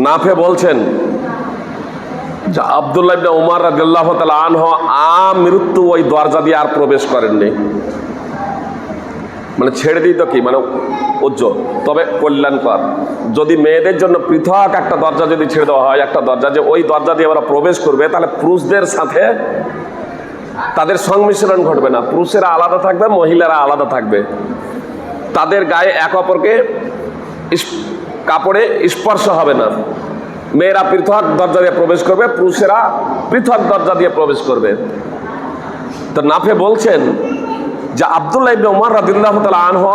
নাফে বলছেন যে আব্দুল্লাহ ইবনে উমর রাদিয়াল্লাহু তাআলা আনহু আমৃত্যু ওই দরজা দিয়ে আর প্রবেশ করেননি। মানে ছেড়ে দিই তো কি, মানে উজ্জ্বল তবে কল্যাণকর। যদি মেয়েদের জন্য পৃথক একটা দরজা যদি ছেড়ে দেওয়া হয়, একটা দরজা যে ওই দরজা দিয়ে ওরা প্রবেশ করবে, তাহলে পুরুষদের সাথে তাদের সংমিশ্রণ ঘটবে না। পুরুষেরা আলাদা থাকবে, মহিলারা আলাদা থাকবে। তাদের গায়ে এক অপরকে কাপড়ে স্পর্শ হবে না। মেয়েরা পৃথক দরজা দিয়ে প্রবেশ করবে, পুরুষেরা পৃথক দরজা দিয়ে প্রবেশ করবে। তো নাফে বলছেন যে আব্দুল্লাহ ইবনে উমর রাদিয়াল্লাহু তাআলা আনহু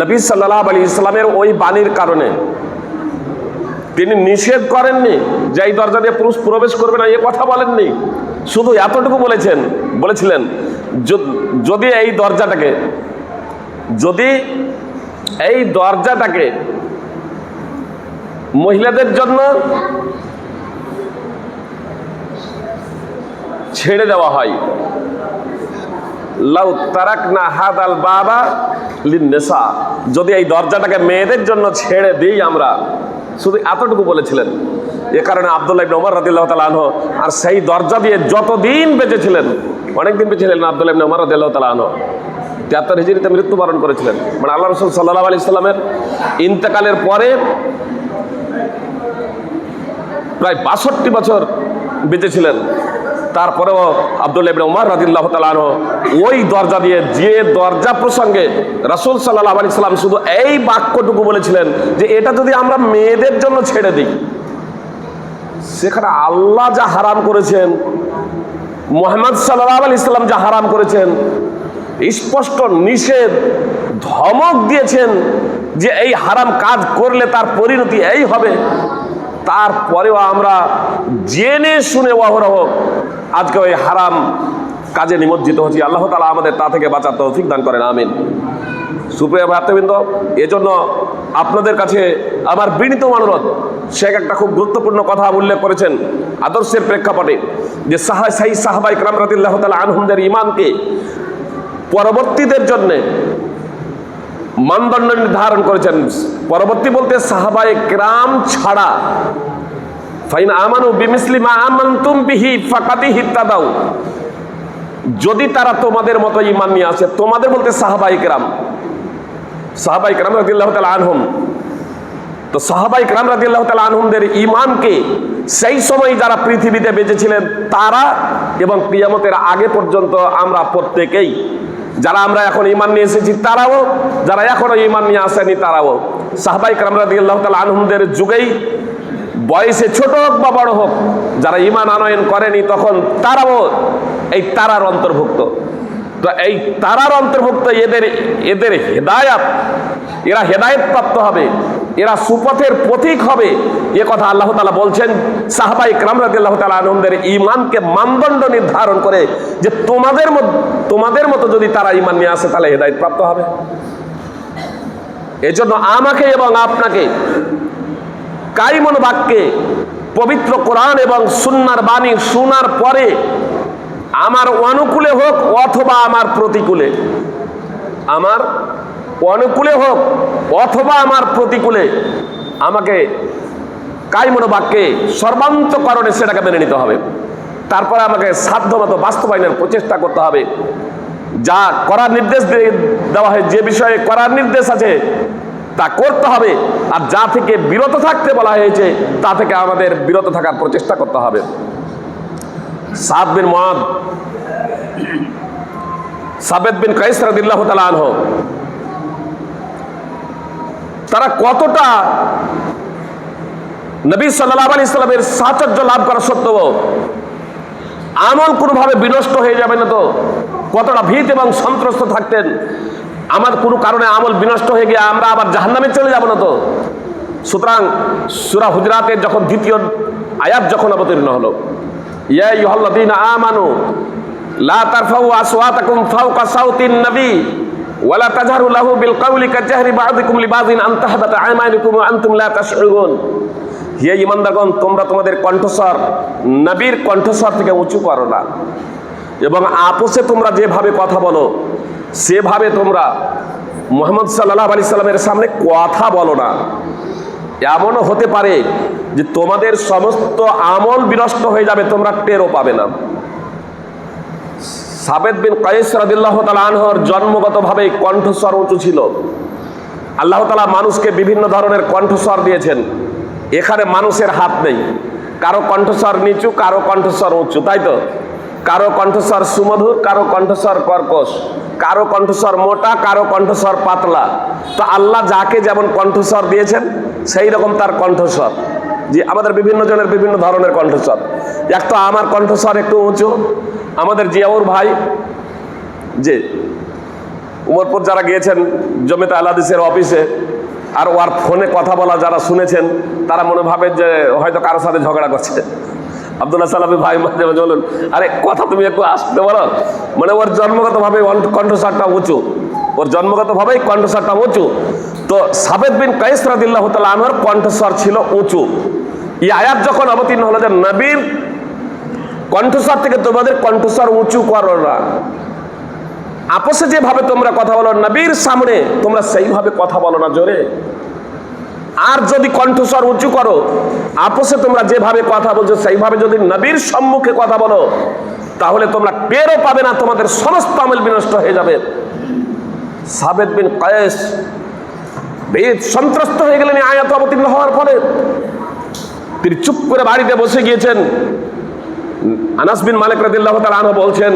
নবী সাল্লাল্লাহু আলাইহি সাল্লামের ওই বাণীর কারণে তিনি নিষেধ করেননি যে এই দরজা দিয়ে পুরুষ প্রবেশ করবে না, এ কথা বলেননি। শুধু এতটুকু বলেছিলেন যদি এই দরজাটাকে মহিলাদের জন্য ছেড়ে দেওয়া হয়, লাউ তারাকনা হাদাল বাবা লিন্নিসা, যদি এই দরজাটাকে মেয়েদের জন্য ছেড়ে দিই আমরা, শুধু এতটুকু বলেছিলেন। এ কারণে আব্দুল্লাহ ইবনে উমর রাদিয়াল্লাহু তাআলা আনহু আর সেই দরজা দিয়ে যতদিন বেঁচেছিলেন, অনেকদিন বেঁচেছিলেন আব্দুল্লাহ ইবনে উমর রাদিয়াল্লাহু তাআলা আনহু, 73 হিজরিতে মৃত্যুবরণ করেছিলেন। মানে আল্লাহ রাসূল সাল্লাল্লাহু আলাইহি সাল্লামের ইন্তেকালের পরে প্রায় 62 বছর বেঁচেছিলেন। তারপরেও আব্দুল্লাহ ইবনে উমর রাদিয়াল্লাহু তাআলা আনহু ওই দরজা দিয়ে, যে দরজা প্রসঙ্গে রাসূল সাল্লাল্লাহু আলাইহি সাল্লাম শুধু এই বাক্যটুকু বলেছিলেন যে এটা যদি আমরা মেয়েদের জন্য ছেড়ে দিই, সেখানে আল্লাহ যা হারাম করেছেন, মুহাম্মদ সাল্লাল্লাহু আলাইহি সাল্লাম যা হারাম করেছেন, স্পষ্ট নিষেধ, ধমক দিয়েছেন যে এই হারাম কাজ করলে তার পরিণতি এই হবে, তারপরেও আমরা জেনে শুনে অহরহ আজকে ওই হারাম কাজে নিমজ্জিত হচ্ছি। আল্লাহ তাআলা আমাদের তা থেকে বাঁচার তৌফিক দান করেন, আমিন। সুপ্রিয় ভাতৃবৃন্দ, এজন্য আপনাদের কাছে আমার বিনীত অনুরোধ, শেখ একটা খুব গুরুত্বপূর্ণ কথা উল্লেখ করেছেন আদর্শের প্রেক্ষাপটে, যে সাহাবায়ে কেরাম রাদিয়াল্লাহু তাআলা আনহুমদের ঈমানকে পরবর্তীদের জন্য মানদণ্ড নির্ধারণ করেছেন। পরবর্তী বলতে সাহাবায়ে কেরাম ছাড়া, ফাইন আমানু বিমিসলি মা আমানতুম বিহি ফাকাদ ইহতাদাউ, যদি তারা তোমাদের মতো ঈমান নিয়ে আসে, তোমাদের বলতে সাহাবায়ে কেরাম রাদিয়াল্লাহু তাআলা আনহুম। তো সাহাবায়ে কেরাম রাদিয়াল্লাহু তাআলা আনহুমদের ঈমানকে সেই সময় যারা পৃথিবীতে বেঁচেছিলেন তারা এবং কিয়ামতের আগে পর্যন্ত আমরা প্রত্যেকেই, যারা আমরা এখন ঈমান নিয়ে এসেছি তারাও, যারা এখনো ঈমান নিয়ে আসেনি তারাও, সাহাবায়ে কেরাম রাদিয়াল্লাহু তাআলা আনহুমদের যুগেই বয়সে ছোট হোক বা বড় হোক, যারা ঈমান আনয়ন করেনি তখন তারাও এই তারার অন্তর্ভুক্ত। তো এই তারার অন্তর্ভুক্ত এদের হেদায়াত, এরা হেদায়েত প্রাপ্ত হবে, এরা সুপথের পথিক হবে, এ কথা আল্লাহ তাআলা বলছেন সাহাবায়ে কেরাম রাদিয়াল্লাহু তাআলা আনহুমদের ঈমানকে মানদণ্ড নির্ধারণ করে, যে তোমাদের মতো যদি তারা ঈমান নিয়ে আসে তাহলে হেদায়েত প্রাপ্ত হবে। এজন্য আমাকে এবং আপনাকে কারিমন বাক্যে পবিত্র কোরআন এবং সুন্নাহর বাণী শোনার পরে আমার অনুকূলে হোক অথবা আমার প্রতিকূলে, আমার অনুকূলে হোক অথবা আমার প্রতিকূলে, আমাকে কারিমন বাক্যে সর্বান্তকরণে সেটাকে মেনে নিতে হবে। তারপরে আমাকে সাধ্যমতো বাস্তবায়নের প্রচেষ্টা করতে হবে। যা করার নির্দেশ দেওয়া হয়, যে বিষয়ে করার নির্দেশ আছে তা করতে হবে, আর যা থেকে বিরত থাকতে বলা হয়েছে তা থেকে আমাদের বিরত থাকার প্রচেষ্টা করতে হবে। সাদ বিন মুআদ, সাবেদ বিন কাইস রাদিয়াল্লাহু তাআলা আনহু, তারা কতটা নবী সাল্লাল্লাহু আলাইহি সাল্লামের সাহচর্য লাভ করা সত্ত্বেও আমল কোনোভাবে বিনষ্ট হয়ে যাবে না তো কতটা ভীত এবং সন্ত্রস্ত থাকতেন, আমার কোনো কারণে আমল বিনষ্ট হয়ে গিয়ে আমরা আবার জাহান্নামে চলে যাব না তো। সুতরাং সূরা হুজুরাতের যখন দ্বিতীয় আয়াত যখন অবতীর্ণ হলো, ইয়া আইয়ুহাল্লাযীনা আমানু লা তারফাউ আসওয়াতাকুম ফাওকা সাওতিন নবী ওয়া লা তাজহারু লাহু বিল কাওলি কাজহারি বা'দিকুম লিবা'দিন আন তাহবাতা আমালুকুম ওয়া আনতুম লা তাশউরুন। হে ঈমানদারগণ, তোমরা তোমাদের কণ্ঠস্বর নবীর কণ্ঠস্বর থেকে উঁচু করো না, এবং আপোষে তোমরা যেভাবে কথা বলো সেভাবে তোমরা মুহাম্মদ সাল্লাল্লাহু আলাইহি সাল্লামের সামনে কথা বলো না। এমনও হতে পারে যে তোমাদের সমস্ত আমল বিনষ্ট হয়ে যাবে, তোমরা টেরও পাবে না। সাবেদ বিন কায়েস রাদিয়াল্লাহু তাআলা আনহুর জন্মগতভাবে কণ্ঠস্বর উঁচু ছিল। আল্লাহ তাআলা মানুষকে বিভিন্ন ধরনের কণ্ঠস্বর দিয়েছেন, এখানে মানুষের হাত নেই। কারো কণ্ঠস্বর নিচু, কারো কণ্ঠস্বর উঁচু, তাই তো? কারো কণ্ঠস্বর সুমধুর, কারো কণ্ঠস্বর কর্কশ, কারো কণ্ঠস্বর মোটা, কারো কণ্ঠস্বর পাতলা। তো আল্লাহ যাকে যেমন কণ্ঠস্বর দিয়েছেন সেই রকম তার কণ্ঠস্বর। যে আমাদের বিভিন্ন জনের বিভিন্ন ধরনের কণ্ঠস্বর। এক তো আমার কণ্ঠস্বর একটু উঁচু, আমাদের জিয়াউর ভাই যে উমরপুর যারা গিয়েছেন জমিয়তে আহলে হাদিসের অফিসে, আর ওর ফোনে কথা বলা যারা শুনেছেন তারা মনে ভাবেন যে হয়তো কারোর সাথে ঝগড়া করছে। আব্দুল্লাহ সালাফি ভাই মাঝে মাঝে বলুন, আরে কথা তুমি একটু আসতে বলো। মানে ওর জন্মগতভাবে কণ্ঠস্বরটা উঁচু, ওর জন্মগতভাবেই কণ্ঠস্বরটা উঁচু। তো সাবেদ বিন কায়েস রাদিয়াল্লাহু তাআলা আনহুর কণ্ঠস্বর ছিল উঁচু। এই আয়াত যখন অবতীর্ণ হলো যে নবীর কণ্ঠস্বর থেকে তোমাদের কণ্ঠস্বর উঁচু করো না, আপসে যেভাবে তোমরা কথা বলো নবীর সামনে তোমরা সেইভাবে কথা বলো না জোরে। আর যদি কণ্ঠস্বর উঁচু করো, আপসে তোমরা যেভাবে কথা বলছো সেইভাবে যদি নবীর সম্মুখে কথা বলো, তাহলে তোমরা টেরও পাবে না, তোমাদের সমস্ত আমল বিনষ্ট হয়ে যাবে। সাবেদ বিন কায়েস বেদ সন্ত্রস্ত হয়ে গেলেন এই আয়াত অবতীর্ণ হওয়ার ফলে। তিনি চুপ করে বাড়িতে বসে গিয়েছেন। আনাস বিন মালিক রাদিয়াল্লাহু তাআলা আনহু বলছেন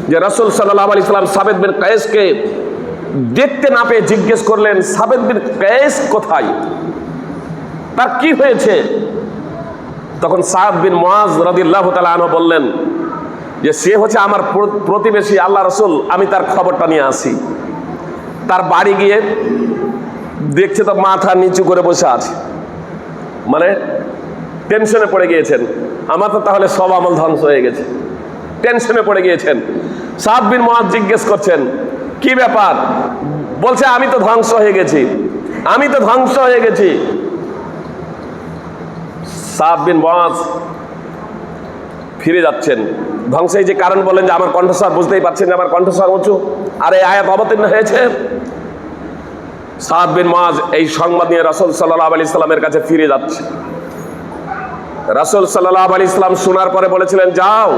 যে রাসূল সাল্লাল্লাহু আলাইহি সাল্লাম সাবেদ বিন কায়েসকে দেখতে না পেয়ে জিজ্ঞেস করলেন, সাবেদ বিন কায়েস কোথায়, তার কি হয়েছে? তখন সাদ বিন মুআজ রাদিয়াল্লাহু তাআলা আনহু বললেন যে সে হচ্ছে আমার প্রতিবেশী, আল্লাহ রাসূল আমি তার খবরটা নিয়ে আসি। তার বাড়ি গিয়ে দেখছে তো মাথা নিচু করে বসে আছে, মানে টেনশনে পড়ে গিয়েছেন, আমার তো তাহলে সব আমল ধ্বংস হয়ে গেছে। টেনশনে পড়ে গিয়েছেন। সাদ বিন মুআজ জিজ্ঞেস করছেন কি ব্যাপার? বলছে আমি তো ধ্বংস হয়ে গেছি, আমি তো ধ্বংস হয়ে গেছি। সাদ বিন মুআজ ফিরে যাচ্ছেন। ধ্বংসের যে কারণ বলেন যে আমার কণ্ঠস্বর, বুঝতেই পারছেন যে আমার কণ্ঠস্বর উঁচু, আর এই আয়াত অবতীর্ণ হয়েছে। সাদ বিন মুআজ এই সংবাদ নিয়ে রাসূল সাল্লাল্লাহু আলাইহি সাল্লামের কাছে ফিরে যাচ্ছে। রাসূল সাল্লাল্লাহু আলাইহি সাল্লাম শোনার পরে বলেছিলেন, যাও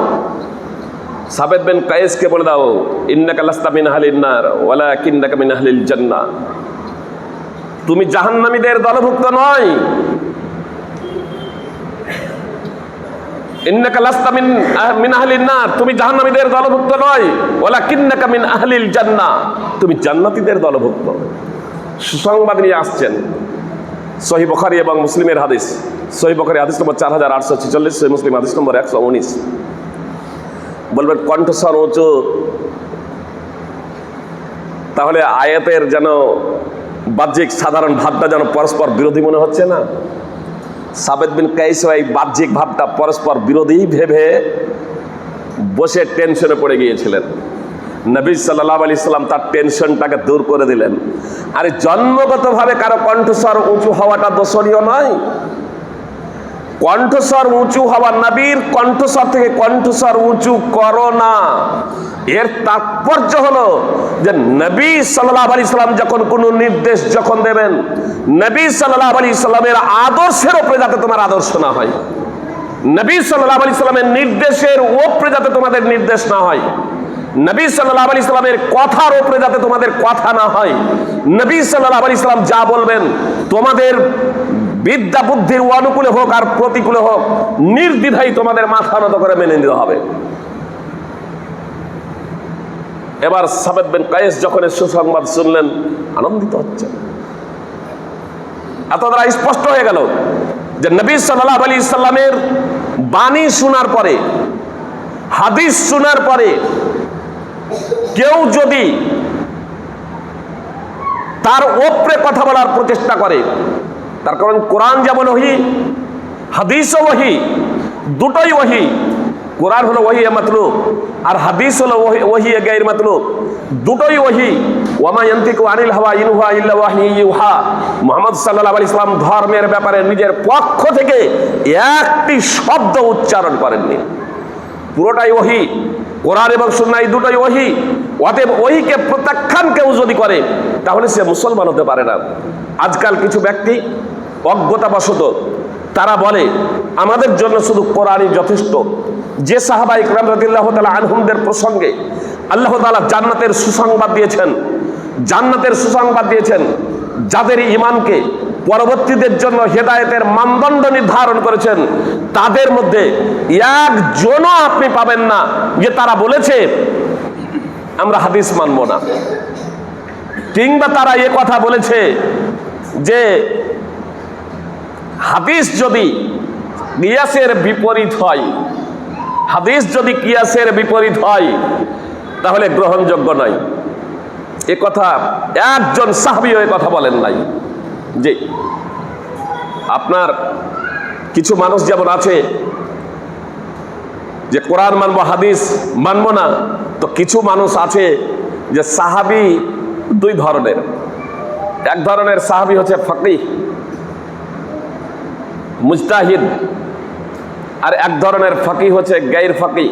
সাবেদ বিন কায়েসকে বলে দাও, ইন্নাকা লাস্তা মিন আহলিন নার ওয়ালাকিন্নাকা মিন আহলিল জান্নাহ, তুমি জাহান্নামীদের দলভুক্ত নয়। ইন্নাকা লাস্তা মিন আহলিন নার, তুমি জাহান্নামীদের দলভুক্ত নয়, ওয়ালাকিন্নাকা মিন আহলিল জান্নাহ, তুমি জান্নাতীদের দলভুক্ত। সুসংবাদ নিয়ে আসছেন। সহিহ বুখারী এবং মুসলিমের হাদিস। সহিহ বুখারী হাদিস নম্বর 4846, সহিহ মুসলিম হাদিস নম্বর 119। বলবেন কণ্ঠস্বর উঁচু, তাহলে আয়াতের যেন বাহ্যিক সাধারণ ভাবটা যেন পরস্পর বিরোধী মনে হচ্ছে না? সাবেদ বিন কায়েস এই বাহ্যিক ভাবটা পরস্পর বিরোধী ভেবে বসে টেনশনে পড়ে গিয়েছিলেন। নবী সাল্লাল্লাহু আলাইহি সাল্লাম তার টেনশনটাকে দূর করে দিলেন। আরে জন্মগতভাবে কারো কণ্ঠস্বর উঁচু হওয়াটা দোষণীয় নয়। কণ্ঠস্বর উঁচু হওয়া, নবীর কণ্ঠস্বর থেকে কণ্ঠস্বর উঁচু করো না। এর তাৎপর্য হলো যে নবী সাল্লাল্লাহু আলাইহি সাল্লাম যখন কোনো নির্দেশ যখন দেবেন, নবী সাল্লাল্লাহু আলাইহি সাল্লামের আদর্শের উপরে যাতে তোমার আদর্শ না হয়, নবী সাল্লাল্লাহু আলাইহি সাল্লামের নির্দেশের উপরে যাতে তোমাদের নির্দেশ না হয়, নবী সাল্লাল্লাহু আলাইহি সাল্লামের কথার উপরে যাতে তোমাদের কথা না হয়, নবী সাল্লাল্লাহু আলাইহি সাল্লাম যা বলবেন তোমাদের বিদ্যা বুদ্ধির অনুকূলে হোক আর প্রতিকূলে হোক, নির্দ্বিধায় তোমাদের মাথা নত করে মেনে নিতে হবে। এবার সাবেদ বিন কায়েস যখন সুসংবাদ শুনলেন, আনন্দিত হচ্ছেন। এত দ্বারা স্পষ্ট হয়ে গেল যে নবী সাল্লাল্লাহু আলাইহি সাল্লামের বাণী শোনার পরে, হাদিস শোনার পরে কেউ যদি তার ওপরে কথা বলার প্রচেষ্টা করে, তার কারণ কোরআন যেমন ওহী, হাদিসও ওহী, দুটোই ওহী। কোরআন হলো ওহী মাতলুব আর হাদিস হলো ওহী গায়র মাতলুব, দুটোই ওহী। ওয়া মা ইয়ানতিকু আনিল হাওয়া ইন হুয়া ইল্লা ওয়াহয়ুন ইউহা। মুহাম্মদ সাল্লাল্লাহু আলাইহি ওয়াসাল্লাম ধর্মের ব্যাপারে নিজের পক্ষ থেকে একটি শব্দ উচ্চারণ করেননি, পুরোটাই ওহী। কোরআন এবং সুন্নাহ এই দুটোই ওহী। অতএব ওহীকে প্রত্যাখ্যান কেউ যদি করে তাহলে সে মুসলমান হতে পারে না। আজকাল কিছু ব্যক্তি অজ্ঞতাবশত তারা বলে আমাদের জন্য শুধু কোরআনই যথেষ্ট। যে সাহাবা ইকরাম রাদিয়াল্লাহু তাআলা আনহুমদের প্রসঙ্গে আল্লাহ তাআলা জান্নাতের সুসংবাদ দিয়েছেন, জান্নাতের সুসংবাদ দিয়েছেন, যাদের ঈমানকে পরবর্তীদের জন্য হেদায়েতের মানদণ্ড নির্ধারণ করেছেন, তাদের মধ্যে একজনও আপনি পাবেন না যে তারা বলেছে আমরা হাদিস মানব না, কিংবা তারা এ কথা বলেছে যে হাদিস যদি কিয়াসের বিপরীত হয়, হাদিস যদি কিয়াসের বিপরীত হয় তাহলে গ্রহণযোগ্য নয়। এ কথা একজন সাহাবীও এ কথা বলেন নাই। জি, আপনার কিছু মানুষ যেমন আছে যে কোরআন মানবো হাদিস মানবো না, তো কিছু মানুষ আছে যে সাহাবী দুই ধরনের। এক ধরনের সাহাবী হচ্ছে ফাকিহ মুজতাহিদ, আর এক ধরনের ফাকিহ হচ্ছে গায়র ফাকিহ,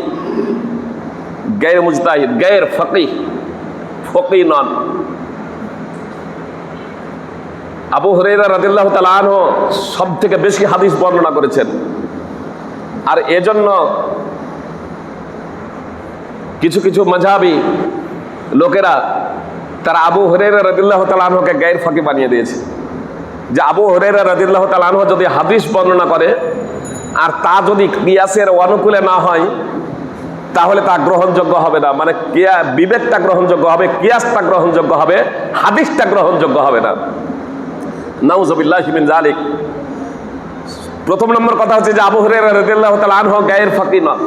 গায়র মুজতাহিদ, গায়র ফাকিহ, ফকিহ নন। আবু হুরায়রা রাদিয়াল্লাহু তাআলা আনহু সব থেকে বেশি হাদিস বর্ণনা করেছেন, আর এজন্য কিছু কিছু মাযহাবী লোকেরা তারা আবু হুরায়রা রাদিয়াল্লাহু তাআলা আনহুকে গায়র ফাকিহ বানিয়ে দিয়েছে, যে আবু হুরায়রা রাদিয়াল্লাহু তাআলা আনহু যদি হাদিস বর্ণনা করে আর তা যদি কিয়াসের অনুকূলে না হয় তাহলে তা গ্রহণযোগ্য হবে না। মানে বিবেকটা গ্রহণযোগ্য হবে, কিয়াসটা গ্রহণযোগ্য হবে, হাদিসটা গ্রহণযোগ্য হবে না। নাউযুবিল্লাহি মিন যালিক। প্রথম নম্বর কথা হচ্ছে যে আবু হুরায়রা রাদিয়াল্লাহু তাআলা আনহু গায়র ফাকিহ নন,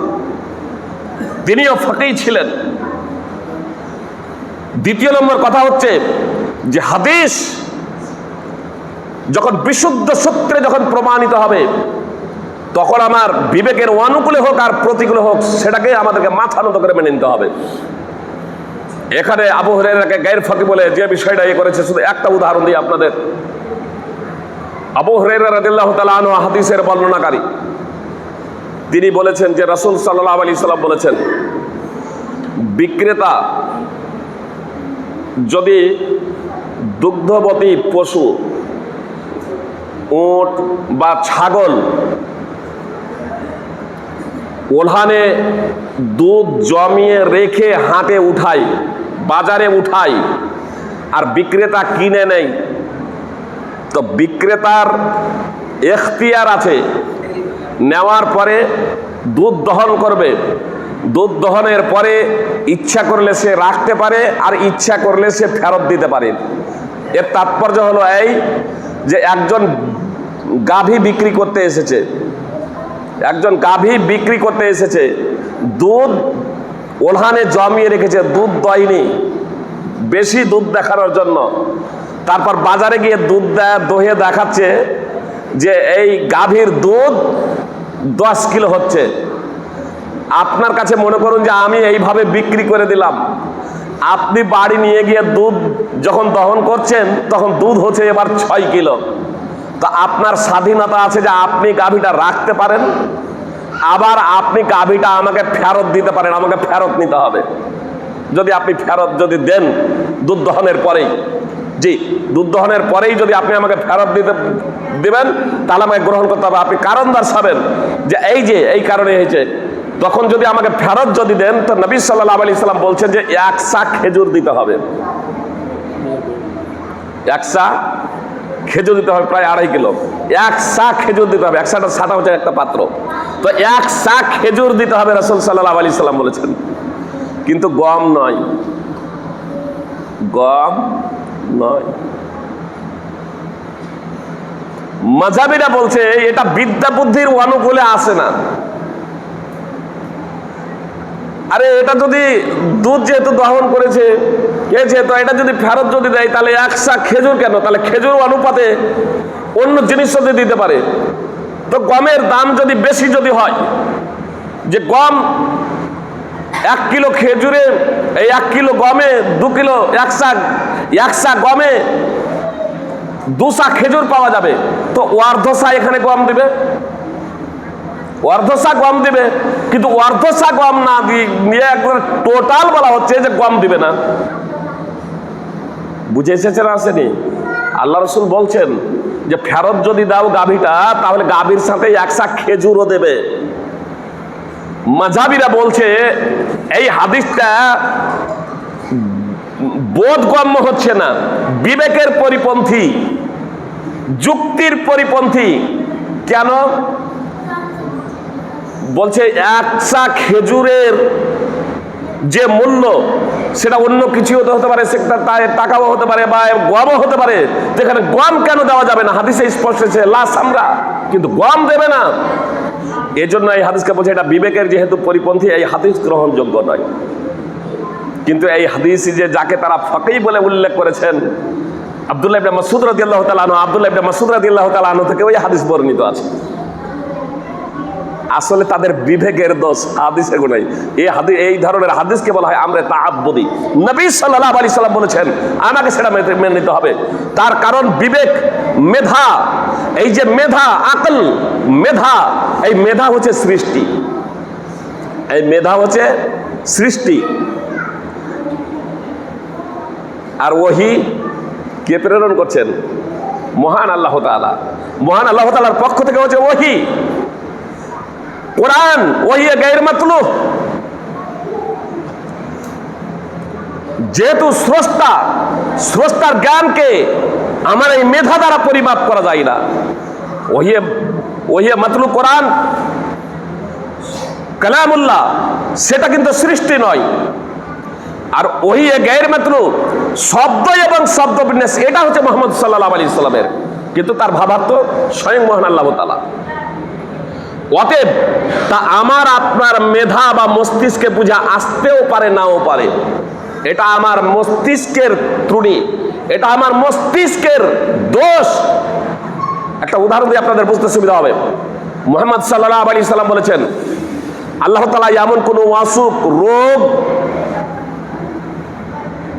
তিনিও ফাকিহ ছিলেন। দ্বিতীয় নম্বর কথা হচ্ছে যে হাদিস যখন বিশুদ্ধ সূত্রে যখন প্রমাণিত হবে তখন আমার বিবেকের অনুকূলে হোক আর প্রতিকূলে হোক সেটাকে আমাদেরকে মাথা নত করে মেনে নিতে হবে। এখানে আবু হুরায়রাকে গায়র ফাকিহ বলে যে বিষয়টা এ করেছে, শুধু একটা উদাহরণ দিই আপনাদের। আবু হুরায়রা রাদিয়াল্লাহু তাআলা আনহু হাদিসের বর্ণনাকারী, তিনি বলেছেন যে রাসূল সাল্লাল্লাহু আলাইহি সাল্লাম বলেছেন, বিক্রেতা যদি দুগ্ধবতী পশু উট বা ছাগল ওখানে দুধ জমিয়ে রেখে হাটে উঠায়, বাজারে উঠায়, আর বিক্রেতা কিনে নেয়, তো বিক্রেতার এখতিয়ার আছে, নেওয়ার পরে দুধ দহন করবে, দুধ দহনের পরে ইচ্ছা করলে সে রাখতে পারে আর ইচ্ছা করলে সে ফেরত দিতে পারে। এর তাৎপর্য হলো এই যে একজন গাভী বিক্রি করতে এসেছে, একজন গাভী বিক্রি করতে এসেছে, দুধ ওখানে জমিয়ে রেখেছে, দুধ দয়নি, বেশি দুধ দেখানোর জন্য। তারপর বাজারে গিয়ে দুধ দহে দেখাচ্ছে যে এই গাভীর দুধ 10 কিলো হচ্ছে। আপনার কাছে মনে করুন যে আমি এইভাবে বিক্রি করে দিলাম, আপনি বাড়ি নিয়ে গিয়ে দুধ যখন দহন করছেন তখন দুধ হচ্ছে এবার 6 কিলো। তো আপনার স্বাধীনতা আছে যে আপনি গাভীটা রাখতে পারেন, আবার আপনি গাভীটা আমাকে ফেরত দিতে পারেন, আমাকে ফেরত নিতে হবে। যদি আপনি ফেরত যদি দেন দুধ দহনের পরেই, জি দুধ দহনের পরেই যদি আপনি আমাকে ফেরত দিবেন তাহলে আমাকে গ্রহণ করতে হবে। আপনি কারণ দর্শাবেন যে এই কারণে হয়েছে, তখন যদি আমাকে ফেরত যদি দেন তো নবী সাল্লাল্লাহু আলাইহি সাল্লাম বলছেন যে 1 সা খেজুর দিতে হবে, 1 সা খেজুর দিতে হবে, প্রায় 2.5 কিলো। 1 সা খেজুর দিতে হবে, 1 সাটা হচ্ছে একটা পাত্র, তো 1 সা খেজুর দিতে হবে রাসূল সাল্লাল্লাহু আলাইহি সাল্লাম বলেছেন। কিন্তু গম নয়, গম নয়। মাযহাবীরা বলছে এটা বিদ্যা বুদ্ধির অনুকূলে আসে না। আরে এটা যদি দুধ যেহেতু দহন করেছে তো এটা যদি ফেরত যদি দেয় তাহলে 1 সা খেজুর কেন? তাহলে খেজুর অনুপাতে অন্য জিনিস যদি দিতে পারে। তো গমের দাম যদি বেশি যদি হয়, যে গম 1 কিলো খেজুরে, এই 1 কিলো গমে 2 কিলো, 1 সা গমে 2 সা খেজুর পাওয়া যাবে, তো অর্ধ সা এখানে গম দিবে, অর্ধশা গম দিবে, কিন্তু অর্ধশা গম না দিয়ে একবার টোটাল বলা হচ্ছে যে গম দিবে না। বুঝে এসেছেন আসেনি? আল্লাহ রসুল বলছেন যে ফেরত যদি দাও গাভীটা, তাহলে গাভীর সাথে একশা খেজুরও দেবে। মাযহাবিরা বলছে এই হাদিসটা বোধগম্য হচ্ছে না, বিবেকের পরিপন্থী, যুক্তির পরিপন্থী। কেন? বলছে একশা খেজুরের যে মূল্য সেটা অন্য কিছু হতে পারে, সেটা টাকাও হতে পারে বা গমও হতে পারে। যেখানে গম কেন দেওয়া যাবে না? হাদিসে স্পষ্ট হয়েছে লা সামরা, কিন্তু গম দেবে না। এজন্য এই হাদিসকে বলছে এটা বিবেকের যেহেতু পরিপন্থী, এই হাদিস গ্রহণযোগ্য নয়। কিন্তু এই হাদিস যে যাকে তারা ফাকিহ বলে উল্লেখ করেছেন, আব্দুল্লাহ ইবনে মাসউদ রাদিয়াল্লাহু তাআলা আনহু, আব্দুল্লাহ ইবনে মাসউদ রাদিয়াল্লাহু তাআলা আনহু থেকে ওই হাদিস বর্ণিত আছে। আসলে তাদের বিবেকের দোষ, হাদিসে গুনাই। এই ধরনের হাদিসকে বলা হয় আমরে তাআব্বুদি। নবী সাল্লাল্লাহু আলাইহি সাল্লাম বলেছেন আমাকে সেটা মেনে নিতে হবে। তার কারণ বিবেক, মেধা, এই যে মেধা, আকল, মেধা, এই মেধা হচ্ছে সৃষ্টি, এই মেধা হচ্ছে সৃষ্টি। আর ওহী কে প্রেরণ করছেন? মহান আল্লাহ তাআলা। মহান আল্লাহ তাআলার পক্ষ থেকে হচ্ছে ওহী, কোরআন। ওহী গায়র মাতলুব। যেহেতু স্রষ্টা, স্রষ্টার জ্ঞানকে আমার এই মেধা দ্বারা পরিমাপ করা যায় না। ওহী মাতলুব কোরআন কালামুল্লাহ, সেটা কিন্তু সৃষ্টি নয়। আর ওহী গায়র মাতলুব শব্দ এবং শব্দ বিন্যাস, এটা হচ্ছে মুহাম্মদ সাল্লাল্লাহু আলাইহি সাল্লামের, কিন্তু তার ভাবার্থ স্বয়ং মহান আল্লাহ তাআলা। অতএব তা আমার আপনার মেধা বা মস্তিষ্কে বুঝা আসতেও পারে, নাও পারে। এটা আমার মস্তিষ্কের ত্রুটি, এটা আমার মস্তিষ্কের দোষ। একটা উদাহরণ দিয়ে আপনাদের বুঝতে সুবিধা হবে। মুহাম্মদ সাল্লাল্লাহু আলাইহি সাল্লাম বলেছেন আল্লাহ তাআলা এমন কোন অসুখ, রোগ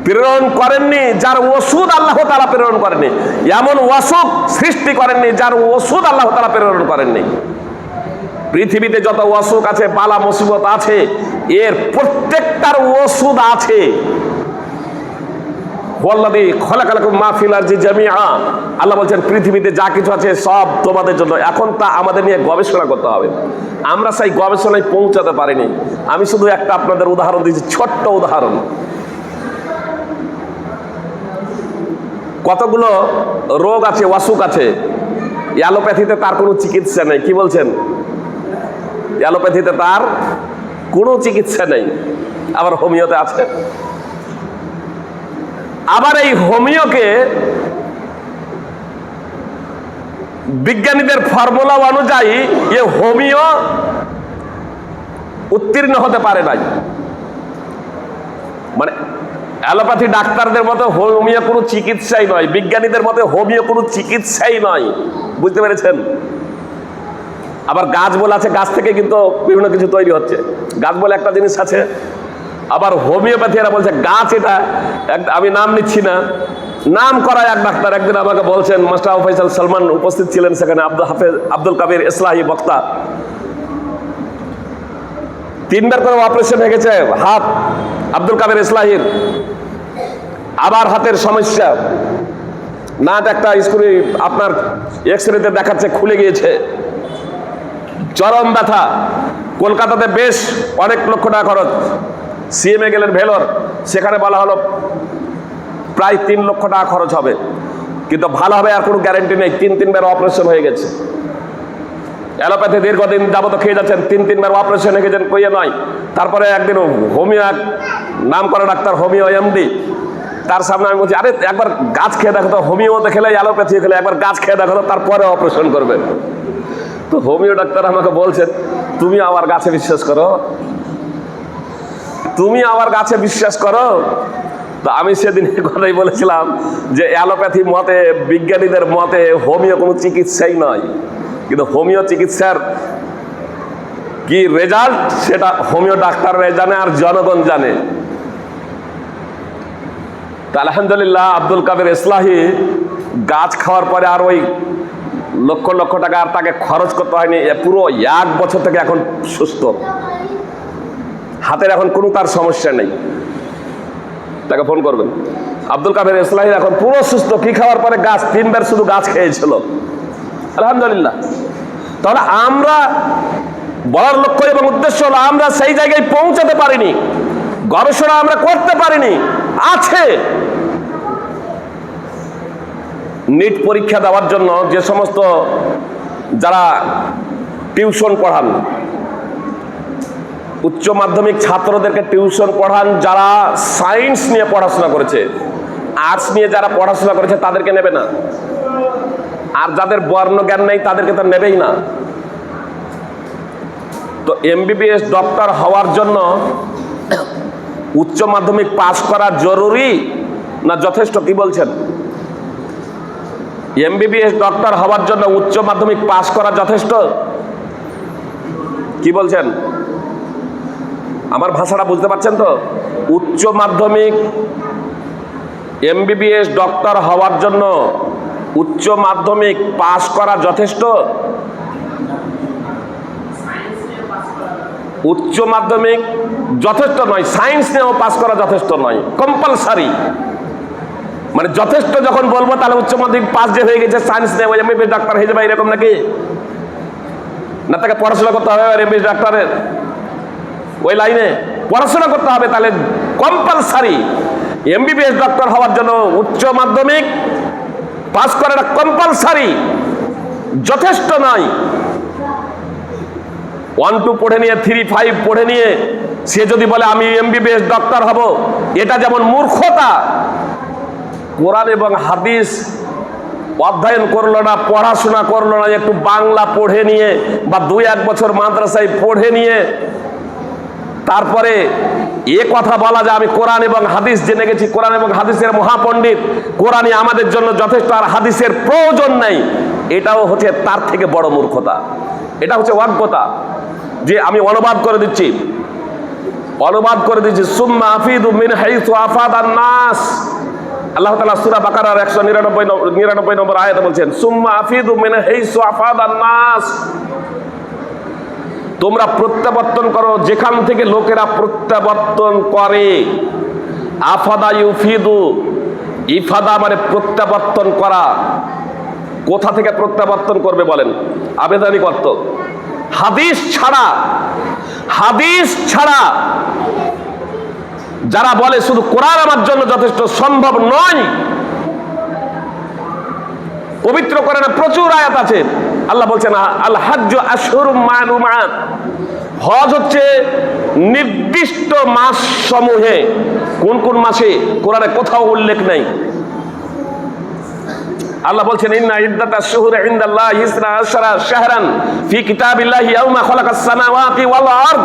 প্রেরণ করেননি যার ওষুধ আল্লাহ তাআলা প্রেরণ করেননি। এমন অসুখ সৃষ্টি করেননি যার ওষুধ আল্লাহ তাআলা প্রেরণ করেননি। পৃথিবীতে যত অসুখ আছে, বালা মুসিবত আছে, এর প্রত্যেকটার ওষুধ আছে। ওয়াল্লাযী খালাকালাকুম মা ফিল আরদি জামিআ, আল্লাহ বলছেন পৃথিবীতে যা কিছু আছে সব তোমাদের জন্য। এখন তা আমাদের নিয়ে গবেষণা করতে হবে। আমরা সেই গবেষণায় পৌঁছাতে পারিনি। আমি শুধু একটা আপনাদের উদাহরণ দিচ্ছি, ছোট্ট উদাহরণ। কতগুলো রোগ আছে, অসুখ আছে, অ্যালোপ্যাথিতে তার কোনো চিকিৎসা নেই। কি বলছেন? অ্যালোপ্যাথিতে তার কোনো চিকিৎসা নেই। আবার হোমিওতে আছে। আবার এই হোমিওকে বিজ্ঞানীদের ফর্মুলা অনুযায়ী এ হোমিও উত্তীর্ণ হতে পারে নাই। মানে অ্যালোপ্যাথি ডাক্তারদের মতো হোমিও কোনো চিকিৎসাই নয়, বিজ্ঞানীদের মতো হোমিও কোনো চিকিৎসাই নয়। বুঝতে পেরেছেন? আবার গাছ বলে আছে, গাছ থেকে কিন্তু বিভিন্ন কিছু তৈরি হচ্ছে। গাছ বলে একটা জিনিস আছে। আবার হোমিওপ্যাথি এরা বলছে গাছ, এটা আমি নাম নিচ্ছি না, নাম করা এক ডাক্তার একদিন আমাকে বলছেন, মাস্টার ফয়সাল সালমান উপস্থিত ছিলেন সেখানে, আব্দুল কাবির ইসলাহি বক্তা। 3 বার করে অপারেশন হয়ে গেছে হাত আব্দুল কাবির ইসলাহির। আবার হাতের সমস্যা, নাট একটা স্ক্রু আপনার এক্সরেতে দেখাচ্ছে খুলে গিয়েছে, চরম ব্যথা। কলকাতাতে বেশ অনেক লক্ষ টাকা খরচ। সিএমএ গেলেন ভেলোর, সেখানে বলা হলো প্রায় 3 লক্ষ টাকা খরচ হবে, কিন্তু ভালো হবে আর কোনো গ্যারেন্টি নেই। 3 বার অপারেশন হয়ে গেছে। অ্যালোপ্যাথি দীর্ঘদিন যাবত খেয়ে যাচ্ছেন, 3 বার অপারেশন হয়ে গেছেন, কইয়ে নয়। তারপরে একদিন হোমিও, নাম করা ডাক্তার হোমিও এমডি, তার সামনে আমি বলছি, আরে একবার গাছ খেয়ে দেখো তো, হোমিওতে খেলে অ্যালোপ্যাথি খেলে একবার গাছ খেয়ে দেখো তো, তারপরে অপারেশন করবে। তো হোমিও ডাক্তার আমাকে বলছেন, তুমি আমার গাছে বিশ্বাস করো, তুমি আমার গাছে বিশ্বাস করো। তো আমি সেদিন কথাই বলেছিলাম যে অ্যালোপ্যাথি মতে, বিজ্ঞানীদের মতে হোমিও কোনো চিকিৎসাই নয়, কিন্তু হোমিও চিকিৎসার কি রেজাল্ট সেটা হোমিও ডাক্তাররা জানে আর জনগণ জানে। তা আলহামদুলিল্লাহ আব্দুল কাদের ইসলাহি গাছ খাওয়ার পরে আর ওই লক্ষ লক্ষ টাকা আর তাকে খরচ করতে হয়নি, পুরো 1 বছর থেকে এখন সুস্থ, হাতের এখন কোনো তার সমস্যা নেই। তাকে ফোন করবেন। আব্দুল কাদের ইসলাহি এখন পুরো সুস্থ, কি খাওয়ার পরে গাছ 3 বার শুধু গাছ খেয়েছিল, আলহামদুলিল্লাহ। তাহলে আমরা বলার লক্ষ্য এবং উদ্দেশ্য হলো আমরা সেই জায়গায় পৌঁছাতে পারিনি, গবেষণা আমরা করতে পারিনি। আছে নিট পরীক্ষা দেওয়ার জন্য যে সমস্ত যারা টিউশন পড়ান, উচ্চ মাধ্যমিক ছাত্রদেরকে টিউশন পড়ান, যারা সায়েন্স নিয়ে পড়াশোনা করেছে, আর্টস নিয়ে যারা পড়াশোনা করেছে তাদেরকে নেবে না, আর যাদের বর্ণ জ্ঞান নেই তাদেরকে তো নেবেই না। তো এমবিবিএস ডক্টর হওয়ার জন্য উচ্চ মাধ্যমিক পাশ করা জরুরি না যথেষ্ট, কি বলছেন? এমবিবিএস ডক্টর হওয়ার জন্য উচ্চ মাধ্যমিক পাশ করা যথেষ্ট, কি বলছেন? আমার ভাষাটা বুঝতে পারছেন তো? উচ্চ মাধ্যমিক এমবিবিএস ডক্টর হওয়ার জন্য উচ্চ মাধ্যমিক পাশ করা যথেষ্ট? উচ্চ মাধ্যমিক যথেষ্ট নয়, সায়েন্স নিয়েও পাস করা যথেষ্ট নয়, কম্পালসারি। মানে যথেষ্ট যখন বলবো তাহলে উচ্চ মাধ্যমিক পাস যে হয়ে গেছে সায়েন্স নিয়ে ওই এমবিবিএস ডাক্তার হয়ে যাবে এরকম নাকি? না, তাকে পড়াশোনা করতে হবে এমবিবিএস ডাক্তারের ওই লাইনে পড়াশোনা করতে হবে, তাহলে কম্পালসারি এমবিবিএস ডক্টর হওয়ার জন্য উচ্চ মাধ্যমিক পাস করাটা কম্পালসারি, যথেষ্ট নয়। 1-2 পড়ে নিয়ে 3-5 পড়ে নিয়ে সে যদি বলে আমি এমবিবিএস ডক্টর হব, এটা যেমন মূর্খতা। কোরআন এবং হাদিস অধ্যয়ন করলো না, পড়াশোনা করলো না, একটু বাংলা পড়ে নিয়ে বা 2-1 বছর মাদ্রাসায় পড়ে নিয়ে তারপরে এ কথা বলা যায় আমি কোরআন এবং হাদিস জেনে গেছি, কোরআন এবং হাদিসের মহাপণ্ডিত, কোরআনই আমাদের জন্য যথেষ্ট আর হাদিসের প্রয়োজন নেই, এটাও হচ্ছে তার থেকে বড় মূর্খতা। এটা হচ্ছে অজ্ঞতা। যে আমি অনুবাদ করে দিচ্ছি সুম্মা আফিদু মিন হাইসু আফাদান নাস। আল্লাহ তাআলা সূরা বাকারার 199 নম্বর আয়াতে বলছেন সুম্মা আফিদু মিন হাইসু আফাদান নাস, তোমরা প্রত্যাবর্তন করো যেখান থেকে লোকেরা প্রত্যাবর্তন করে। আফাদা ইউফিদু, ইফাদা মানে প্রত্যাবর্তন করা। কোথা থেকে প্রত্যাবর্তন করবে বলেন? আবেদনিক অর্থ। হাদিস ছাড়া যারা বলে শুধু কোরআন আমার জন্য যথেষ্ট, সম্ভব নয়। পবিত্র কোরআনে প্রচুর আয়াত আছে, আল্লাহ বলছেন আল হাজ্জু আশহুরুম মালুমাত, হজ হচ্ছে নির্দিষ্ট মাস সমূহে। কোন কোন মাসে কোরআনে কোথাও উল্লেখ নেই। আল্লাহ বলছেন ইন্না ইদ্দাতাশ শুহুরি ইনদাল্লাহি 12 শাহরান ফি কিতাবিল্লাহি ইয়াওমা খালাকাস সামাওয়াতি ওয়াল আরদ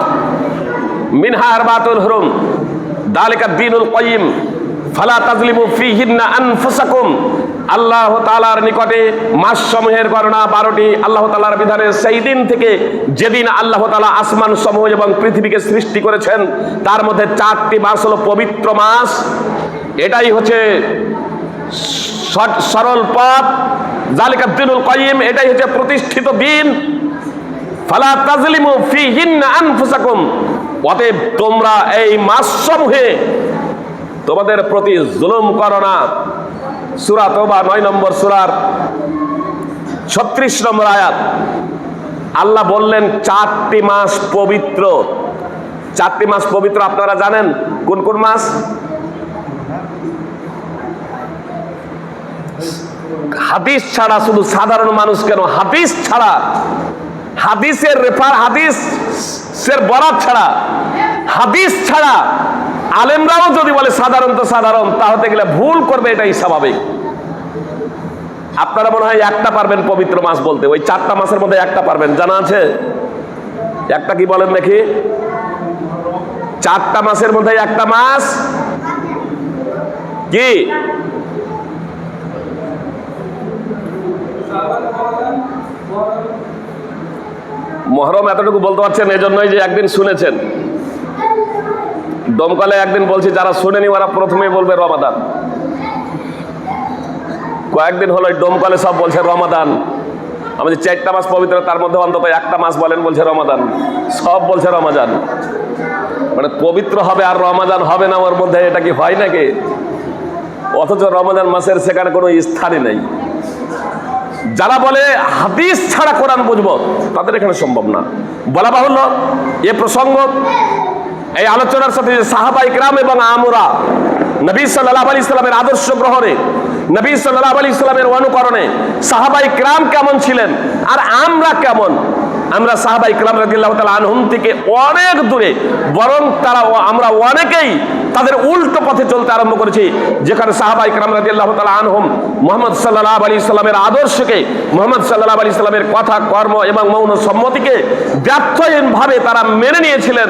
মিনহা আরবাতুল হুরুম যালিকাদ দীনুল কাইয়্যিম ফালা তাজলিমু ফীহিন্না আনফুসাকুম। আল্লাহ তাআলার নিকটে মাস সমূহের গণনা 12টি আল্লাহ তাআলার বিধানে সেই দিন থেকে যেদিন আল্লাহ তাআলা আসমান সমূহ এবং পৃথিবীকে সৃষ্টি করেছেন তার মধ্যে 4টি মাস হলো পবিত্র মাস। এটাই হচ্ছে সরল পথ, যালিকাদ দীনুল কাইয়্যিম, এটাই হচ্ছে প্রতিষ্ঠিত দিন। ফালা তাজলিমু ফীহিন্না আনফুসাকুম, অতএব তোমরা এই মাস সমূহে তোমাদের প্রতি জুলুম করো না। সূরা তাওবা 9 নম্বর সূরার 36 নম্বর আয়াত। আল্লাহ বললেন 4টি মাস পবিত্র। 4টি মাস পবিত্র আপনারা জানেন কোন কোন মাস? হাদিস ছাড়া, শুধু সাধারণ মানুষ কেন, হাদিস ছাড়া, হাদিসের রেফার, হাদিসের বরাত ছাড়া, হাদিস ছাড়া আলেমরাও যদি বলে সাধারণ তো সাধারণ, তা হতে গেলে ভুল করবে, এটাই স্বাভাবিক। আপনারা মনে হয় একটা পারবেন পবিত্র মাস বলতে, ওই 4টা মাসের মধ্যে একটা পারবেন, জানা আছে? একটা কি বলেন দেখি? 4টা মাসের মধ্যে একটা মাস কি? মুহররম। এতটুকু বলতে পারছেন এজন্যই যে একদিন শুনেছেন। দমকলে একদিন বলছি, যারা শুনেনি ওরা প্রথমেই বলবে রমাদান। কয়েকদিন হলো ডোমকলে সব বলছে রমাদান, আমাদের 4টা মাস পবিত্র, তার মধ্যে অন্তত একটা মাস বলেন বলছে রমাদান, সব বলছে রমাজান। মানে পবিত্র হবে আর রমাজান হবে না, ওর মধ্যে এটা কি হয় নাকি? অথচ রমাজান মাসের সেখানে কোনো স্থানই নেই। যারা বলে হাদিস ছাড়া কোরআন বুঝবো, তাদের এখানে সম্ভব না। বলা বাহুল্য, এ প্রসঙ্গ এই আলোচনার সাথে সাহাবা ইকরাম এবং আমরা নবী সাল্লাল্লাহু আলাইহি সাল্লামের আদর্শ গ্রহণে, নবী সাল্লাল্লাহু আলাইহি সাল্লামের অনুকরণে সাহাবা ইকরাম কেমন ছিলেন আর আমরা কেমন, আমরা সাহাবা ইকরাম রাদিয়াল্লাহু তাআলা আনহুম থেকে অনেক দূরে, বরং আমরা অনেকেই তাদের উল্টো পথে চলতে আরম্ভ করেছি। যেখানে সাহাবা ইকরাম রাদিয়াল্লাহু তাআলা আনহুম মুহাম্মদ সাল্লাল্লাহু আলাইহি সাল্লামের আদর্শকে, মুহাম্মদ সাল্লাল্লাহু আলাইহি সাল্লামের কথা, কর্ম এবং মৌন সম্মতিকে ব্যর্থহীনভাবে তারা মেনে নিয়েছিলেন,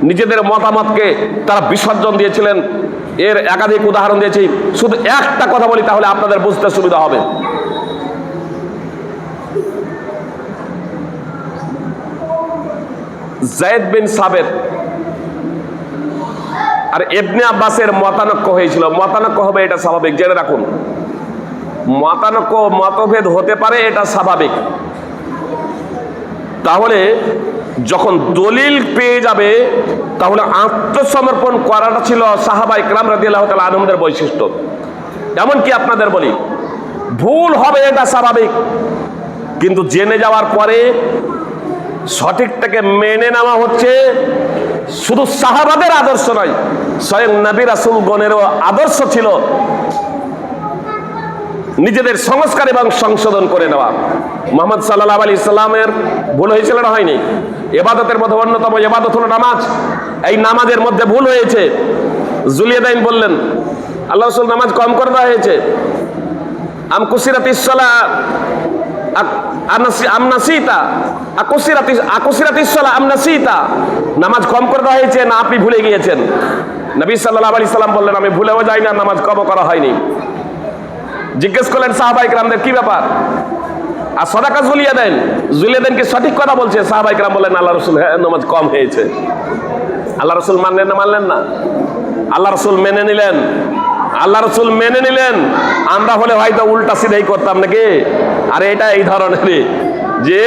নিজেদের মতামতকে তারা বিসর্জন দিয়েছিলেন। এর একাধিক উদাহরণ দিয়েছি, শুধু একটা কথা বলি তাহলে আপনাদের বুঝতে সুবিধা হবে। যায়েদ বিন সাবেত আর ইবনে আব্বাসের মতানক্য হয়েছিল। মতানক্য হবে, এটা স্বাভাবিক, জেনে রাখুন। মতানক্য, মতভেদ হতে পারে, এটা স্বাভাবিক। তাহলে যখন দলিল পেয়ে যাবে, তাহলে আত্মসমর্পণ করাটা ছিল সাহাবা ইকরাম রাদিয়াল্লাহু তাআলা আনহুদের বৈশিষ্ট্য। এমনকি আপনাদের বলি, ভুল হবে এটা স্বাভাবিক, কিন্তু জেনে যাওয়ার পরে সঠিকটাকে মেনে নেওয়া হচ্ছে শুধু সাহাবাদের আদর্শ নয়, স্বয়ং নবী রাসূলগণেরও আদর্শ ছিল নিজেদের সংস্কার এবং সংশোধন করে নেওয়া। মুহাম্মদ সাল্লাল্লাহু আলাইহি সাল্লামের ভুল হয়েছিল না হয়নি? ইবাদতের মধ্যে অন্যতম ইবাদত হলো নামাজ। এই নামাজের মধ্যে ভুল হয়েছে। জুলিয়াদাইন বললেন আল্লাহ রাসূল নামাজ কম করে দেওয়া হয়েছে। আম কুসিরাতিস সালাত আম নাসিতা, আকুসিরাতিস সালাত আম নাসিতা, নামাজ কম করে দেওয়া হয়েছে না আপনি ভুলে গিয়েছেন? নবী সাল্লাল্লাহু আলাইহি সাল্লাম বললেন আমি ভুলেও যাই না, নামাজ কম করা হয়নি। জিজ্ঞেস করলেন সাহাবা ইকরামদের কি ব্যাপার, আর সাদাকা জুলিয়াদাইন, জুলিয়াদাইন কি সঠিক কথা বলছে? সাহাবা ইকরাম বললেন আল্লাহ রাসূল, হ্যাঁ নামাজ কম হয়েছে। আল্লাহ রাসূল মানলেন না মানলেন না? আল্লাহ রাসূল মেনে নিলেন। আল্লাহ রাসূল মেনে নিলেন। আমরা হলে হয়তো উল্টা সিধাই করতাম নাকি? আর এটা এই ধরনের যে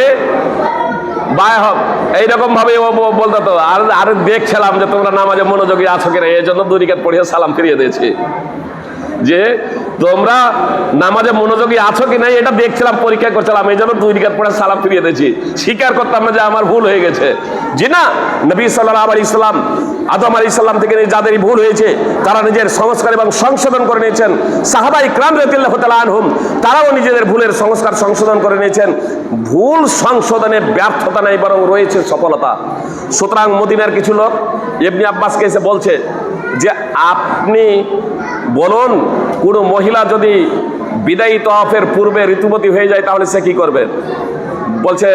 এইরকম ভাবে ও বলতো, তো আর দেখছিলাম যে তোমরা নামাজে মনোযোগী আছো কিনা, এই জন্য 2 রাকাত পড়িয়ে সালাম ফিরিয়ে দিয়েছি। যে তোমরা নামাজে মনোযোগী আছো কি নাই এটা দেখছিলাম, পরীক্ষা করছিলাম, এই জন্য 2 রাকাত পড়ে সালাম ফিরিয়ে দিয়েছি। স্বীকার করতাম না যে আমার ভুল হয়ে গেছে। জি না, নবী সাল্লাল্লাহু আলাইহি সাল্লাম, আদম আলাইহিস সালাম থেকে যাদের ভুল হয়েছে তারা নিজের সংস্কার এবং সংশোধন করে নিয়েছেন। সাহাবা ইকরাম রাদিয়াল্লাহু তাআলা আনহুম তারাও নিজেদের ভুলের সংস্কার সংশোধন করে নিয়েছেন। ভুল সংশোধনে ব্যর্থতা নেই, বরং রয়েছে সফলতা। সুতরাং মদিনার কিছু লোক ইবনে আব্বাসকে এসে বলছে যে আপনি বলুন, কোনো মহিলা যদি বিদায়ী তওয়াফের পূর্বে ঋতুবতী হয়ে যায় তাহলে সে কি করবে? বলছে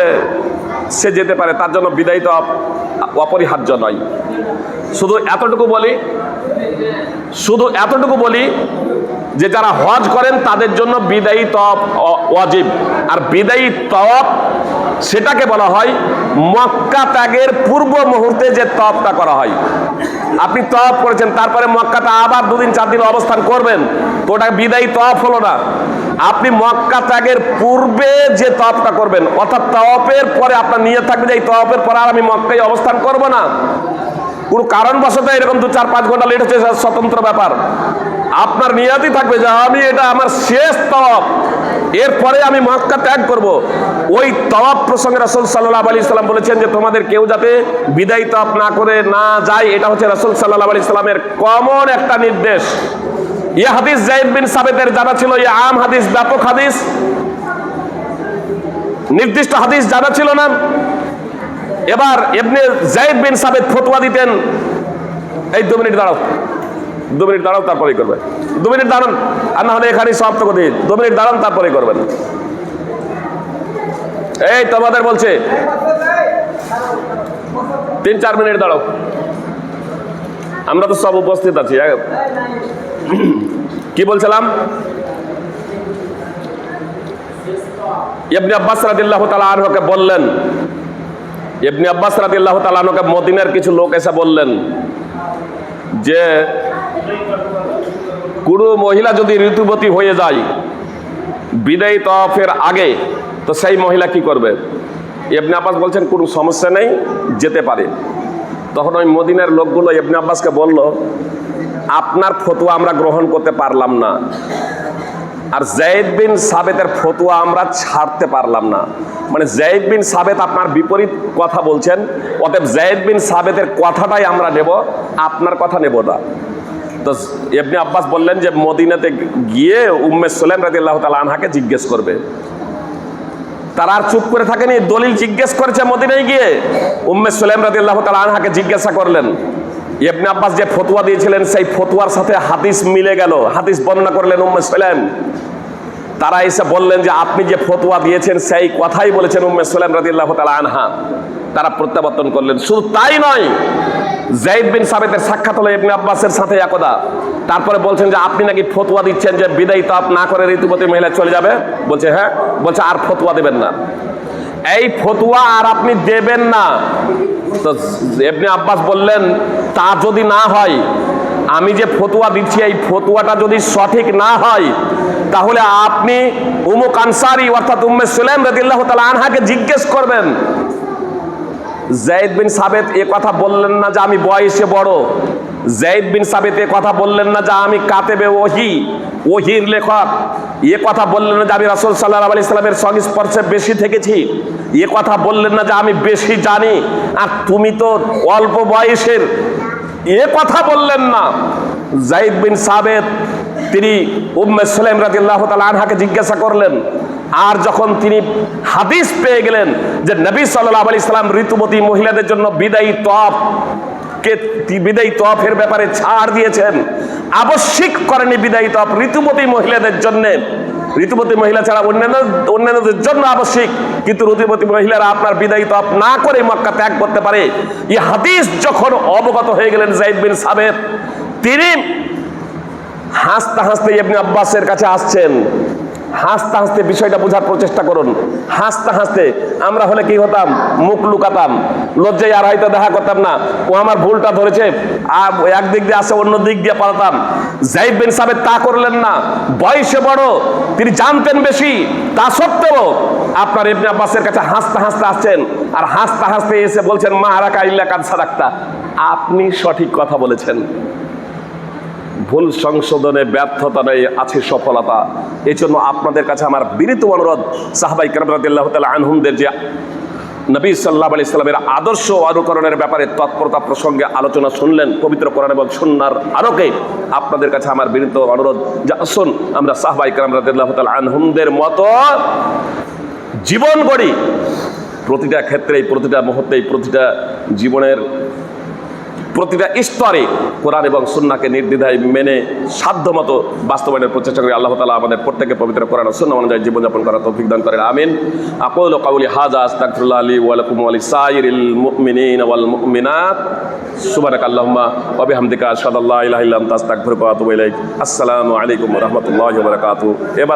সে যেতে পারে, তার জন্য বিদায়ী তওয়াফ অপরিহার্য নয়। শুধু এতটুকু বলি যে যারা হজ করেন তাদের জন্য বিদায়ী তওয়াফ ওয়াজিব। আর বিদায়ী তওয়াফ সেটাকে বলা হয় মক্কা ত্যাগের পূর্ব মুহূর্তে যে তওয়াফটা করা হয়। আপনি তওয়াফ করেছেন, তারপরে মক্কাতে আবার 2 দিন 4 দিন অবস্থান করবেন, তো ওটা বিদায়ী তওয়াফ হলো না। আপনি মক্কা ত্যাগের পূর্বে যে তওয়াফটা করবেন, অর্থাৎ তওয়াফের পরে আপনার নিয়ত থাকবে যে এই তওয়াফের পরে আর আমি মক্কায় অবস্থান করব না। কোনো কারণবশত এরকম 2-4-5 ঘন্টা লেট হচ্ছে, স্বতন্ত্র ব্যাপার। আপনার নিয়তই থাকবে যে আমি এটা আমার শেষ তওয়াফ, এরপরে আমি মক্কা ত্যাগ করব। ওই তওয়াফ প্রসঙ্গে রাসূল সাল্লাল্লাহু আলাইহি সাল্লাম বলেছেন যে তোমাদের কেউ যাতে বিদায়ী তওয়াফ না করে না যায়। এটা হচ্ছে রাসূল সাল্লাল্লাহু আলাইহি সাল্লামের কমন একটা নির্দেশ। এই হাদিস যায়েদ বিন সাবেতের জানা ছিল, এই আম হাদিস, ব্যাপক হাদিস, নির্দিষ্ট হাদিস জানা ছিল না। এবার ইবনে যায়েদ বিন সাবেত ফতোয়া দিতেন, এই 2 মিনিট দাঁড়াও, 2 মিনিট দাঁড়াও তারপরেই করবেন, 2 মিনিট দাঁড়ান, আর না হলে এখানেই সমাপ্ত করে দিন। 2 মিনিট দাঁড়ান তারপরেই করবেন। এই তোমাদের বলছে 3-4 মিনিট দাঁড়াও, আমরা তো সব উপস্থিত আছি। কি বলছিলাম? ইবনে আব্বাস রাদিয়াল্লাহু তাআলা আনহুকে বললেন, ইবনে আব্বাস রাদিয়াল্লাহু তাআলা আনহুকে মদিনার কিছু লোক এসে বললেন যে কোনো মহিলা যদি ঋতুবতী হয়ে যায় বিদায়ী তওয়াফের আগে, তো সেই মহিলা কি করবে? ইবনে আব্বাস বলছেন কোনো সমস্যা নেই, যেতে পারে। তখন ওই মদিনার লোকগুলো ইবনে আব্বাসকে বলল, আপনার ফতোয়া আমরা গ্রহণ করতে পারলাম না, আর যায়েদ বিন সাবেতের ফতোয়া আমরা ছাড়তে পারলাম না। মানে যায়েদ বিন সাবেত আপনার বিপরীত কথা বলছেন, অতএব যায়েদ বিন সাবেতের কথাটাই আমরা নেব, আপনার কথা নেব না। তো ইবনে আব্বাস বললেন যে মদিনাতে গিয়ে উম্মে সুলাইম রাদিয়াল্লাহু তাআলা আনহাকে জিজ্ঞেস করবে। তারা আর চুপ করে থাকেনি, দলিল জিজ্ঞেস করেছে মদিনায় গিয়ে। উম্মে সুলাইম রাদিয়াল্লাহু তাআলা আনহাকে জিজ্ঞাসা করলেন। ইবনে আব্বাস যে ফতোয়া দিয়েছিলেন সেই ফতোয়ার সাথে হাদিস মিলে গেল, হাদিস বর্ণনা করলেন উম্মে সুলাইম। তারা এসে বললেন যে আপনি যে ফতোয়া দিয়েছেন সেই কথাই বলেছেন উম্মে সুলাইম রাদিয়াল্লাহু তাআলা আনহা। তারা প্রত্যাবর্তন করলেন। শুধু তাই নয়, যায়েদ বিন সাবেতের সাক্ষাৎ হলো ইবনে আব্বাসের সাথে একদা। তারপরে বলছেন যে আপনি নাকি ফতোয়া দিচ্ছেন যে বিদায়ী তওয়াফ না করে ঋতুবতী মহিলা চলে যাবে। বলছে হ্যাঁ। বলছে আর ফতোয়া দেবেন না, এই ফতোয়া আর আপনি দেবেন না। তো ইবনে আব্বাস বললেন তা যদি না হয়, আমি যে ফতোয়া দিচ্ছি এই ফতোয়াটা যদি সঠিক না হয়, তাহলে আপনি উমুক আনসারী অর্থাৎ উম্মে সুলাইম রাদিয়াল্লাহু তাআলা আনহাকে জিজ্ঞেস করবেন। যায়েদ বিন সাবেত এ কথা বললেন না যে আমি বয়সে বড়। যায়েদ বিন সাবেত এ কথা বললেন না যে আমি কাতেবে ওহী, ওহীর লেখক। এ কথা বললেন না যে আমি রাসূল সাল্লাল্লাহু আলাইহি সাল্লামের সংস্পর্শে বেশি থেকেছি। এ কথা বললেন না যে আমি বেশি জানি আর তুমি তো অল্প বয়সের। এ কথা বললেন না। যায়েদ বিন সাবেত তিনি উম্মে সুলাইম রাদিয়াল্লাহু তাআলা আনহাকে জিজ্ঞাসা করলেন। আর যখন তিনি হাদিস পেয়ে গেলেন যে নবী সাল্লাল্লাহু আলাইহি সাল্লাম ঋতুবতী মহিলাদের জন্য বিদায়ী তওয়াফের ব্যাপারে ছাড় দিয়েছেন, আবশ্যিক করেনি বিদায়ী তওয়াফ ঋতুবতী মহিলাদের জন্য। ঋতুবতী মহিলা ছাড়া অন্যান্যদের জন্য আবশ্যিক, কিন্তু ঋতুবতী মহিলারা আপনার বিদায়ী তওয়াফ না করে মক্কা ত্যাগ করতে পারে। এই হাদিস যখন অবগত হয়ে গেলেন যায়েদ বিন সাবেত, তিনি হাসতে হাসতে ইবনে আব্বাসের কাছে আসছেন। হাসতে হাসতে বিষয়টা বোঝার প্রচেষ্টা করুন। হাসতে হাসতে আমরা হলে কি হতাম? মুখ লুকাতাম, লজ্জায় আর হয়তো দেখা করতাম না। ও আমার ভুলটা ধরেছে, আর একদিক দিয়ে আসে অন্য দিক দিয়ে পালাতাম। যায়েদ বিন সাবেত তা করলেন না। বয়সে বড়, তিনি জানতেন বেশি, তা সত্ত্বেও আপনার ইবনে আব্বাসের কাছে হাসতে হাসতে আসছেন, আর হাসতে হাসতে এসে বলছেন মা হারাকা ইল্লা কাদ সাদাক্তা, আপনি সঠিক কথা বলেছেন। ভুল সংশোধনে ব্যর্থতা নেই, আছে সফলতা। এই জন্য আপনাদের কাছে আমার বিনীত অনুরোধ, সাহাবায়ে কেরাম রাদিয়াল্লাহু তাআলা আনহুমদের যে নবী সাল্লাল্লাহু আলাইহি সাল্লামের আদর্শ অনুকরণের ব্যাপারে তৎপরতা প্রসঙ্গে আলোচনা শুনলেন পবিত্র কোরআন এবং সুন্নাহর আলোকে, আপনাদের কাছে আমার বিনীত অনুরোধ যে আসুন আমরা সাহাবায়ে কেরাম রাদিয়াল্লাহু তাআলা আনহুমদের মতো জীবন গড়ি। প্রতিটা ক্ষেত্রেই, প্রতিটা মুহূর্তেই, প্রতিটা জীবনের প্রতিটা স্তরে কোরআন এবং সুন্নাহকে নির্দ্বিধায় মেনে সাধ্যমতো বাস্তবায়নের প্রচেষ্টা করি। আল্লাহ তাআলা আমাদের প্রত্যেককে পবিত্র কোরআন ও সুন্নাহ অনুযায়ী জীবনযাপন করার তৌফিক দান করেন। আমিন। আকুলু কাউলি হাযা আস্তাগফিরুল্লাহ লি ওয়া লাকুম ওয়া লিসাইরিল মুমিনিনা ওয়াল মুমিনাত। সুবহানাকাল্লাহুম্মা ওয়া বিহামদিকা আশহাদু আল্লা ইলাহা ইল্লা আনতা আস্তাগফিরুকা ওয়া আতুবু ইলাইক। আসসালামু আলাইকুম ওয়া রাহমাতুল্লাহি ওয়া বারাকাতুহু। এবার